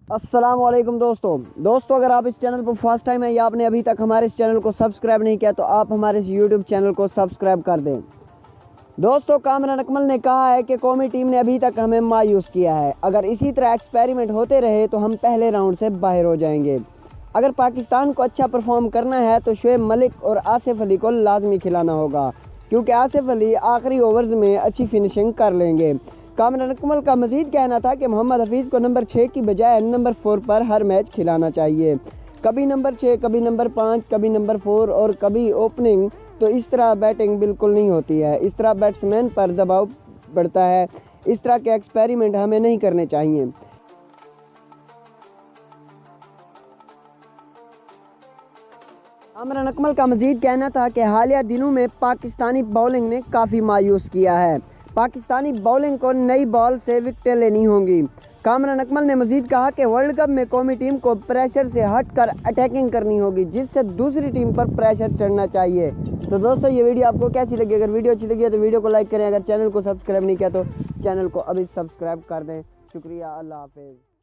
अस्सलाम वालेकुम दोस्तों अगर आप इस चैनल पर फर्स्ट टाइम है या आपने अभी तक हमारे इस चैनल को सब्सक्राइब नहीं किया तो आप हमारे इस यूट्यूब चैनल को सब्सक्राइब कर दें। दोस्तों, कामरान अकमल ने कहा है कि कौमी टीम ने अभी तक हमें मायूस किया है। अगर इसी तरह एक्सपेरिमेंट होते रहे तो हम पहले राउंड से बाहर हो जाएंगे। अगर पाकिस्तान को अच्छा परफॉर्म करना है तो शुएब मलिक और आसिफ अली को लाजमी खिलाना होगा, क्योंकि आसिफ अली आखिरी ओवर्स में अच्छी फिनिशिंग कर लेंगे। कामरान अकमल का मजीद कहना था कि मोहम्मद हफीज़ को नंबर 6 की बजाय नंबर 4 पर हर मैच खिलाना चाहिए। कभी नंबर 6, कभी नंबर 5, कभी नंबर 4 और कभी ओपनिंग। तो इस तरह बैटिंग बिल्कुल नहीं होती है। इस तरह बैट्समैन पर दबाव बढ़ता है। इस तरह के एक्सपेरिमेंट हमें नहीं करने चाहिए। कामरान अकमल का मजीद कहना था कि हालिया दिनों में पाकिस्तानी बॉलिंग ने काफ़ी मायूस किया है। पाकिस्तानी बॉलिंग को नई बॉल से विकेटें लेनी होंगी। कामरान अकमल ने मजीद कहा कि वर्ल्ड कप में कौमी टीम को प्रेशर से हटकर अटैकिंग करनी होगी, जिससे दूसरी टीम पर प्रेशर चढ़ना चाहिए। तो दोस्तों, ये वीडियो आपको कैसी लगी? अगर वीडियो अच्छी लगी है तो वीडियो को लाइक करें। अगर चैनल को सब्सक्राइब नहीं किया तो चैनल को अभी सब्सक्राइब कर दें। शुक्रिया, अल्लाह हाफिज़।